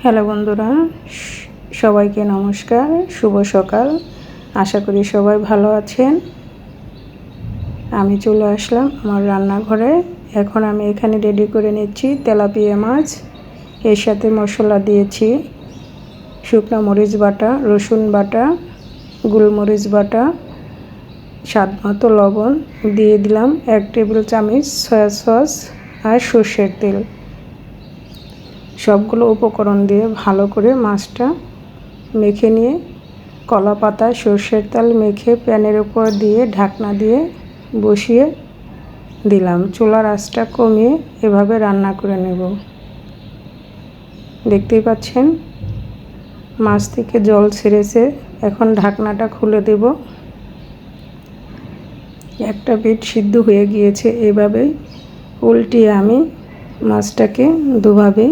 Hello বন্ধুরা, সবাইকে নমস্কার, শুভ সকাল। আশা করি সবাই ভালো আছেন। আমি চলে আসলাম আমার রান্নাঘরে। এখন আমি এখানে রেডি করে নিচ্ছি তেলাপিয়া মাছ। এর সাথে মশলা দিয়েছি শুকনো মরিচ বাটা, রসুন বাটা, গোলমরিচ বাটা, স্বাদ মতো লবণ, দিয়ে দিলাম 1 টেবিল চামচ সয়া সস আর সর্ষের তেল। সবগুলো উপকরণ দিয়ে ভালো করে মাছটা মেখে নিয়ে কলা পাতায় সর্ষের তেল মেখে প্যানের উপর দিয়ে ঢাকনা দিয়ে বসিয়ে দিলাম। চুলার আঁচটা কমিয়ে এভাবে রান্না করে নেব। দেখতেই পাচ্ছেন মাছ থেকে জল ছেড়েছে। এখন ঢাকনাটা খুলে দেব। একটা পিঠ সিদ্ধ হয়ে গিয়েছে। এভাবে উল্টিয়ে আমি মাছটাকে দুভাবে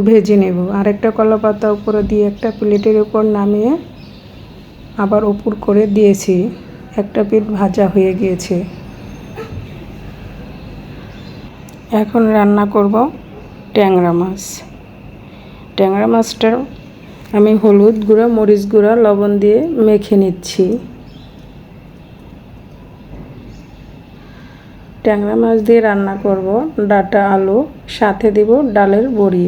ভেজে নেব। আরেকটা কলা পাতা উপরে দিয়ে একটা প্লেটের উপর নামিয়ে আবার উপর করে দিয়েছি। একটা পিঠ ভাজা হয়ে গিয়েছে। এখন রান্না করব ট্যাংরা মাছ। ট্যাংরা মাছটা আমি হলুদ গুঁড়া, মরিচ গুঁড়া, লবণ দিয়ে মেখে নিচ্ছি। ট্যাংরা মাছ দিয়ে রান্না করব ডাঁটা আলু, সাথে দেব ডালের বড়ি।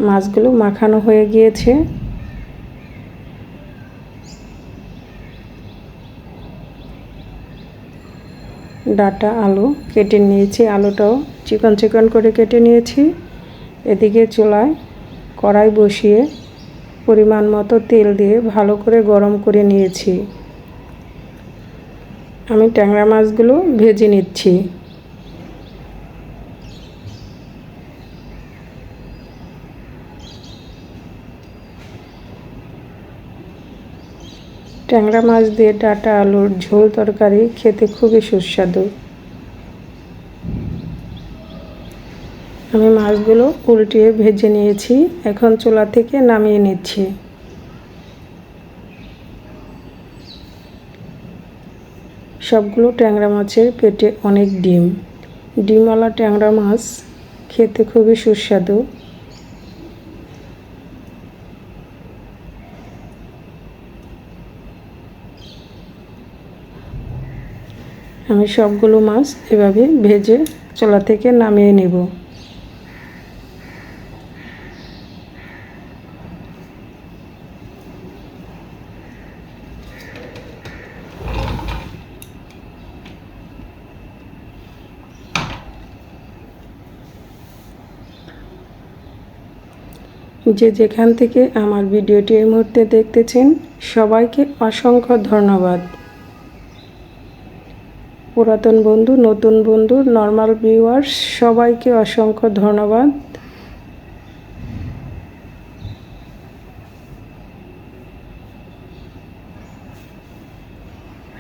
মাছগুলো মাখানো হয়ে গিয়েছে। ডাঁটা আলু কেটে নিয়েছি, আলুটাও চিকন চিকন করে কেটে নিয়েছি। এদিকে চুলায় কড়াই বসিয়ে পরিমাণ মতো তেল দিয়ে ভালো করে গরম করে নিয়েছি। আমি ট্যাংরা মাছগুলো ভেজে নিচ্ছি। ট্যাংরা মাছ দিয়ে ডাঁটা আলুর ঝোল তরকারি খেতে খুবই সুস্বাদু। আমি মাছগুলো উল্টিয়ে ভেজে নিয়েছি। এখন চুলা থেকে নামিয়ে নিচ্ছি। সবগুলো ট্যাংরা মাছের পেটে অনেক ডিম। ডিমওয়ালা ট্যাংরা মাছ খেতে খুবই সুস্বাদু। আমি সবগুলো মাছ এভাবে ভেজে চুলা থেকে নামিয়ে নেব। যে যেখান থেকে আমার ভিডিওটি এই মুহূর্তে দেখতেছেন সবাইকে অসংখ্য ধন্যবাদ। পুরাতন বন্ধু, নতুন বন্ধু, নর্মাল ভিউয়ার্স সবাইকে অসংখ্য ধন্যবাদ।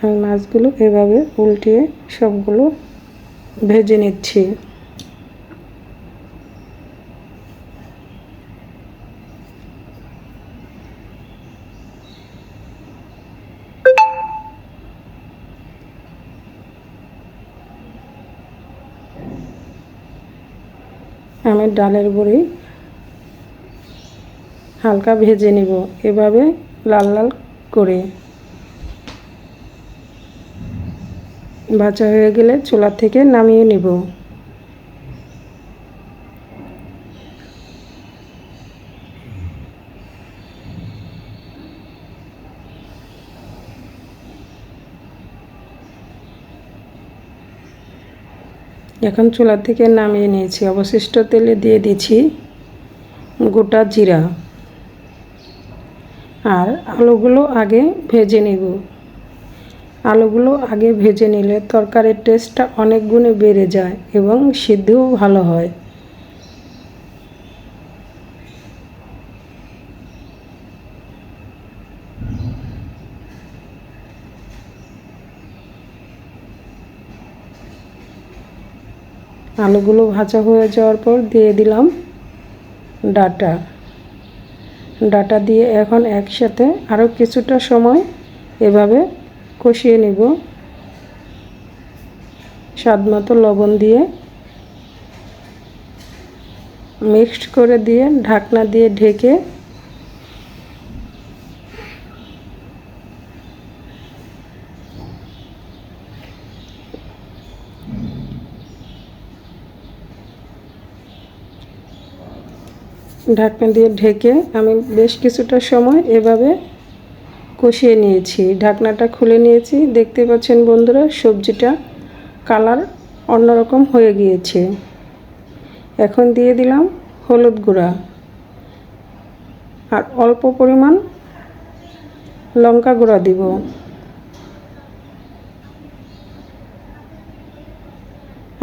আমি মাছগুলো এভাবে উল্টিয়ে সবগুলো ভেজে নিচ্ছি। আমি ডালের বড়ি হালকা ভেজে নিব এভাবে লাল লাল করে। ভাজা হয়ে গেলে চুলা থেকে নামিয়ে নিব। এখন চুলা থেকে নামিয়ে নিয়েছি। অবশিষ্ট তেলে দিয়ে দিচ্ছি গোটা জিরা আর আলুগুলো আগে ভেজে নেব। আলুগুলো আগে ভেজে নিলে তরকারির টেস্টটা অনেক গুণে বেড়ে যায় এবং সিদ্ধও ভালো হয়। আলুগুলো ভাজা হয়ে যাওয়ার পর দিয়ে দিলাম ডাঁটা দিয়ে এখন একসাথে আরও কিছুটা সময় এভাবে কষিয়ে নেব স্বাদমতো লবণ দিয়ে মিক্সড করে দিয়ে ঢাকনা দিয়ে ঢেকে আমি বেশ কিছুটা সময় এভাবে কষিয়ে নিয়েছি। ঢাকনাটা খুলে নিয়েছি। দেখতে পাচ্ছেন বন্ধুরা, সবজিটা কালার অন্যরকম হয়ে গিয়েছে। এখন দিয়ে দিলাম হলুদ গুঁড়া আর অল্প পরিমাণ লঙ্কা গুঁড়া দিব।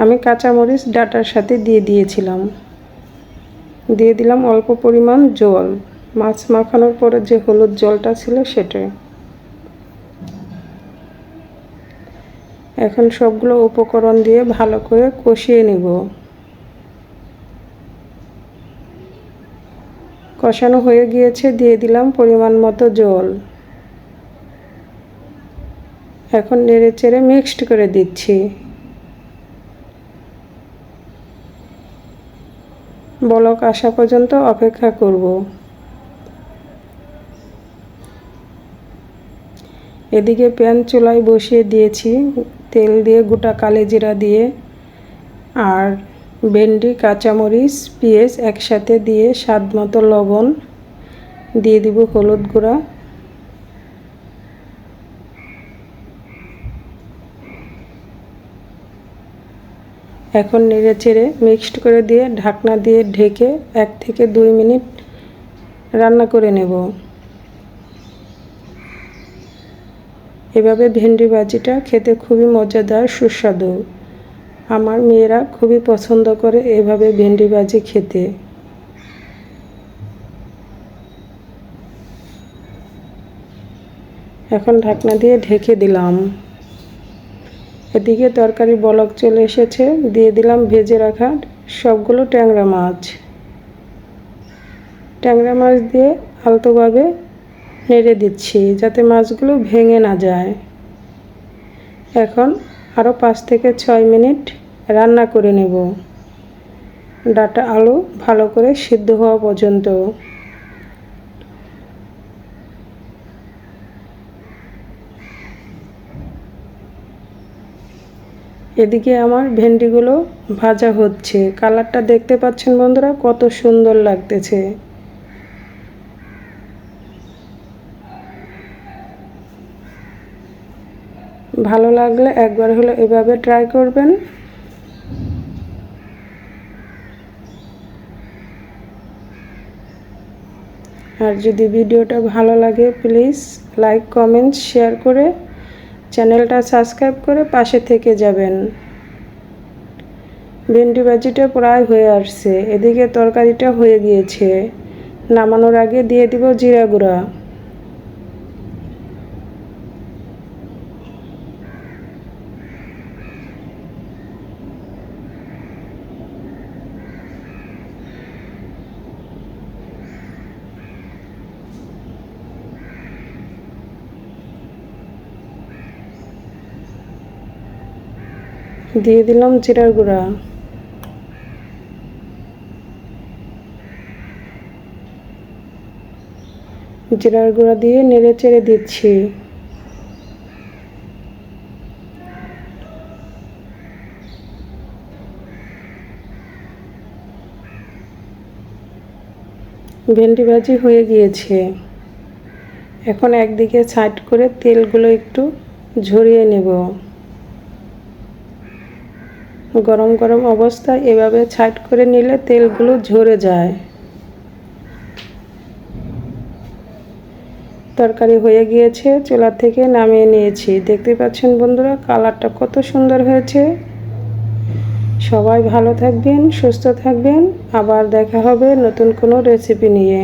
আমি কাঁচামরিচ ডাঁটার সাথে দিয়ে দিয়েছিলাম। দিয়ে দিলাম অল্প পরিমাণ জল, মাছ মাখানোর পরে যে হলুদ জলটা ছিল সেটা। এখন সবগুলো উপকরণ দিয়ে ভালো করে কষিয়ে নেব। কষানো হয়ে গিয়েছে, দিয়ে দিলাম পরিমাণ মতো জল। এখন নেড়ে চেড়ে মিক্সড করে দিচ্ছি। বলক আসা পর্যন্ত অপেক্ষা করব। এদিকে প্যান চুলায় বসিয়ে দিয়েছি, তেল দিয়ে গোটা কালোজিরা দিয়ে আর ভেন্ডি, কাঁচামরিচ, পেঁয়াজ একসাথে দিয়ে স্বাদমতো লবণ দিয়ে দিব, হলুদ গুঁড়া, এখন নেড়ে চেড়ে মিক্সড করে দিয়ে ঢাকনা দিয়ে ঢেকে 1 থেকে 2 মিনিট রান্না করে নেব। এভাবে ভেন্ডি ভাজিটা খেতে খুবই মজাদার, সুস্বাদু। আমার মেয়েরা খুবই পছন্দ করে এভাবে ভেন্ডি ভাজি খেতে। এখন ঢাকনা দিয়ে ঢেকে দিলাম। এদিকে তরকারি বলক চলে এসেছে, দিয়ে দিলাম ভেজে রাখা সবগুলো ট্যাংরা মাছ। ট্যাংরা মাছ দিয়ে আলতোভাবে নেড়ে দিচ্ছি যাতে মাছগুলো ভেঙে না যায়। এখন আরও 5 থেকে 6 মিনিট রান্না করে নেব, ডাঁটা আলু ভালো করে সিদ্ধ হওয়া পর্যন্ত। এদিকে আমার ভেন্ডিগুলো ভাজা হচ্ছে। কালারটা দেখতে পাচ্ছেন বন্ধুরা, কত সুন্দর লাগতেছে। ভালো লাগলে একবার হলো এভাবে ট্রাই করবেন। আর যদি ভিডিওটা ভালো লাগে প্লিজ লাইক, কমেন্ট, শেয়ার করে চ্যানেলটা সাবস্ক্রাইব করে পাশে থেকে যাবেন। ভেন্ডি ভাজিটা প্রায় হয়ে আসছে। এদিকে তরকারিটা হয়ে গিয়েছে। নামানোর আগে দিয়ে দিব জিরা গুঁড়া। দিয়ে দিলাম জিরার গুঁড়া। জিরার গুঁড়া দিয়ে নেড়ে চেড়ে দিচ্ছি। ভেন্ডি ভাজি হয়ে গিয়েছে। এখন একদিকে সাইড করে তেলগুলো একটু ঝরিয়ে নেব। গরম গরম অবস্থায় এভাবে সাইড করে নিলে তেলগুলো ঝরে যায়। তরকারি হয়ে গিয়েছে, চুলা থেকে নামিয়ে নিয়েছি। দেখতে পাচ্ছেন বন্ধুরা, কালারটা কত সুন্দর হয়েছে। সবাই ভালো থাকবেন, সুস্থ থাকবেন। আবার দেখা হবে নতুন কোনো রেসিপি নিয়ে।